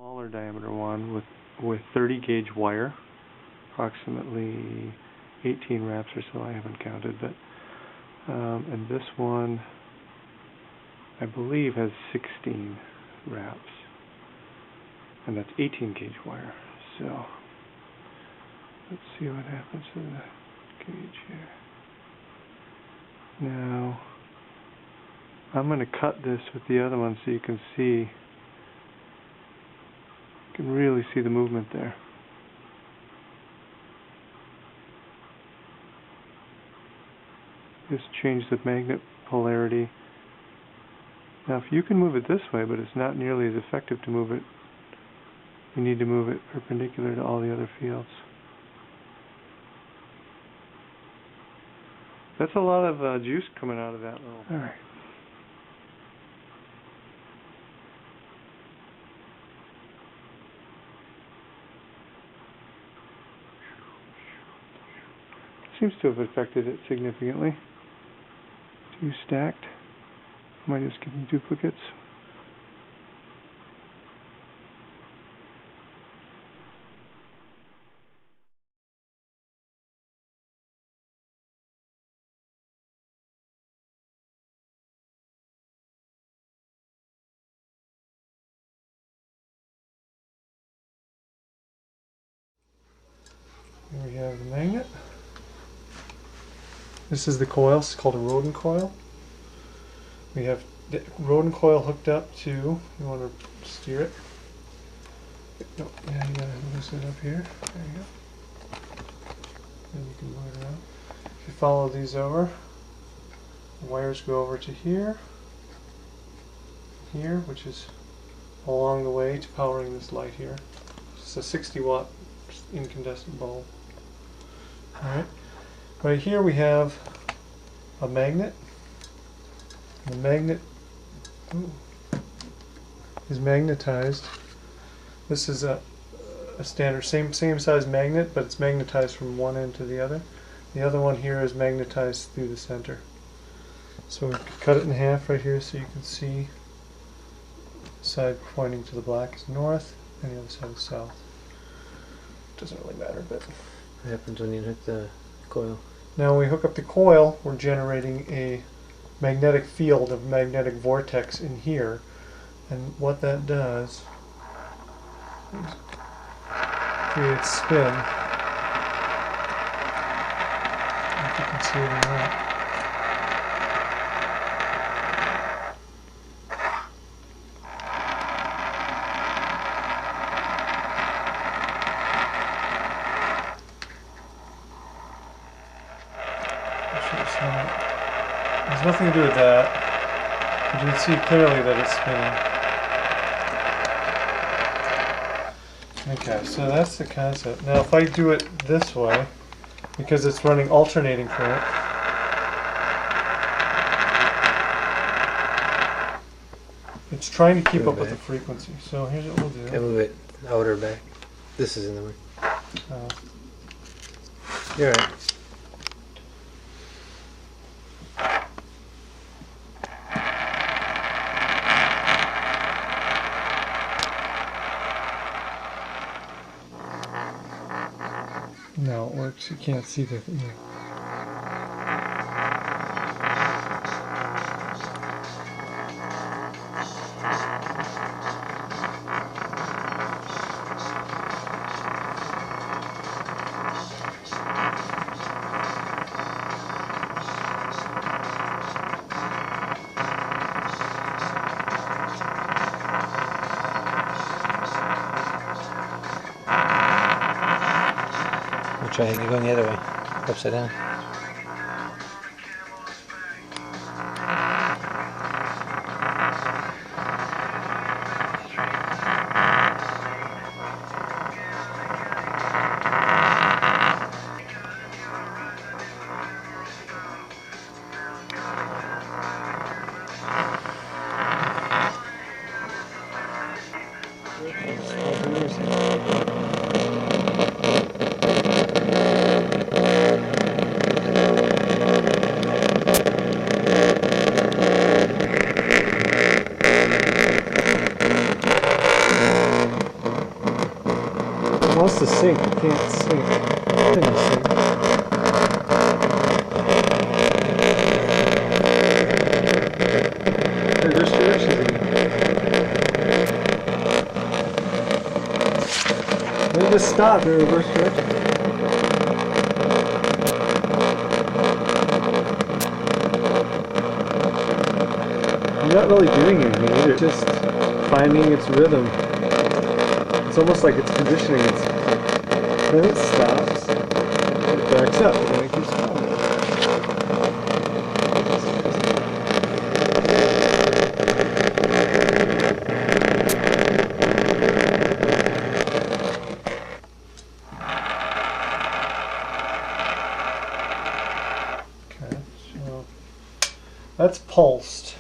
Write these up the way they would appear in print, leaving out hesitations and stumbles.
Smaller diameter one with 30 gauge wire, approximately 18 wraps or so. I haven't counted, but and this one I believe has 16 wraps, and that's 18 gauge wire. So let's see what happens to the gauge here. Now I'm going to cut this with the other one so you can see. You can really see the movement there. Just change the magnet polarity. Now if you can move it this way, but it's not nearly as effective to move it, you need to move it perpendicular to all the other fields. That's a lot of juice coming out of that little. All right. Seems to have affected it significantly. Two stacked. Might just give them duplicates. Here we have the magnet. This is the coil. It's called a Rodin coil. We have the Rodin coil hooked up to, you want to steer it. No, yeah, you gotta loosen it up here. There you go. And you can move it around. If you follow these over, the wires go over to here, which is along the way to powering this light here. It's a 60-watt incandescent bulb. Alright. Right here we have a magnet. The magnet is magnetized. This is a standard same size magnet, but it's magnetized from one end to the other. The other one here is magnetized through the center. So we cut it in half right here so you can see the side pointing to the black is north and the other side is south. Doesn't really matter, but what happens when you hook the coil? Now when we hook up the coil, we're generating a magnetic field, of magnetic vortex in here, and what that does is creates spin. If you can see it or not. There's nothing to do with that, but you can see clearly that it's spinning. Okay, so that's the concept. Now if I do it this way, because it's running alternating current, it's trying to keep up with the frequency. So here's what we'll do. Can I move it out or back? This is in the way. You're right. No, it works. You can't see the. Try it going the other way, upside down. the sink. You can't sync. Nothing is sync. Hey, there's directions in there. They just stop in reverse direction. You're not really doing anything either, just finding its rhythm. It's almost like it's conditioning itself. Then it stops, it backs up, and then it keeps going. Okay, so that's pulsed.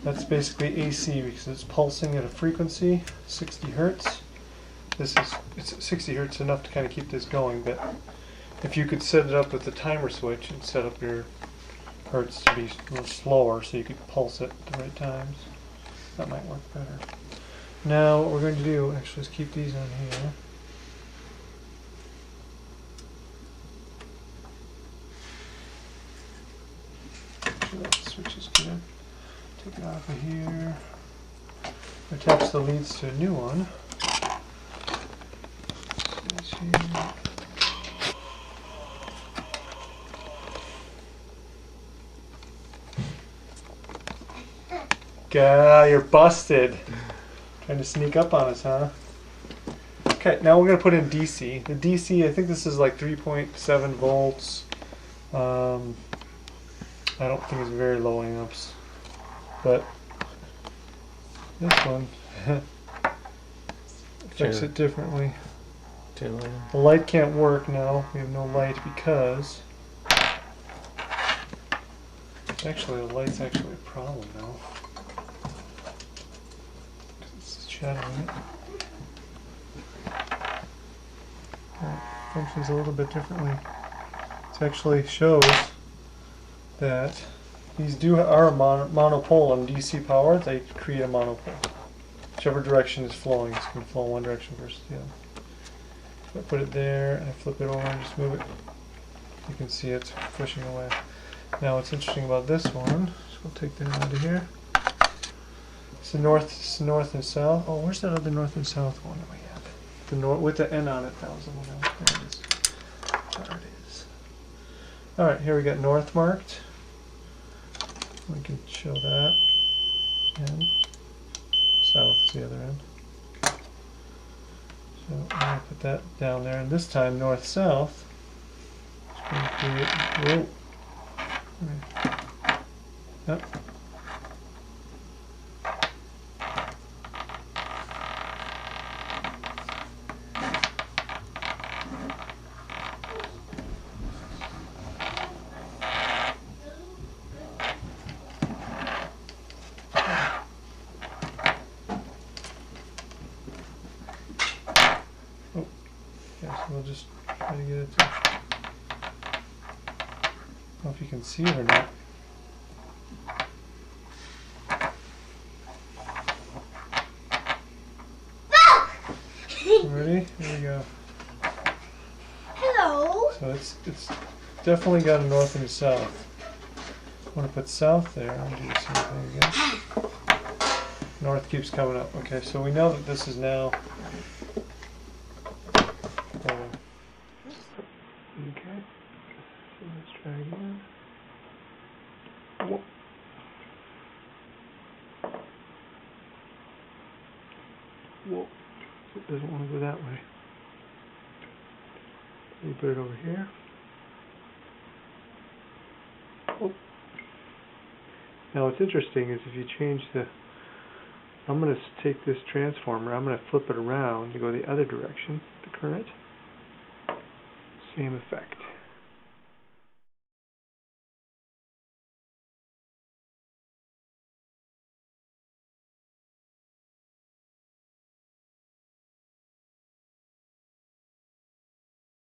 That's basically AC because it's pulsing at a frequency, 60 hertz. It's 60 hertz enough to kind of keep this going, but if you could set it up with the timer switch and set up your hertz to be a little slower so you could pulse it at the right times, that might work better. Now what we're going to do, actually, is keep these on here. Actually, the switch is good. Take it off of here. Attach the leads to a new one. You're busted. Trying to sneak up on us, huh? Okay, now we're going to put in DC. The DC, I think this is like 3.7 volts. I don't think it's very low amps. But this one affects it differently. The light can't work now. We have no light because actually the light's actually a problem now. It's shadowing it. It functions a little bit differently. It actually shows that these are monopole on DC power. They create a monopole. Whichever direction is flowing, it's going to flow in one direction versus the other. So I put it there and I flip it over and just move it. You can see it's pushing away. Now what's interesting about this one, so we'll take that out of here. It's the north and south. Oh, where's that other north and south one that we have? The north with the N on it. That was the one. There it is. There it is. All right, here we got north marked. We can show that. And south is the other end. So I'm going to put that down there, and this time north-south is going to create, Yep. We'll just try to get it to, I don't know if you can see it or not. Ready? Here we go. Hello. So it's definitely got a north and a south. I want to put south there. I'll do the same thing again. North keeps coming up. Okay, so we know that this is now. Okay, so let's try again. Whoa. Whoa, it doesn't want to go that way. You put it over here. Oh. Now what's interesting is if you change the, I'm going to take this transformer, I'm going to flip it around to go the other direction, the current. Same effect.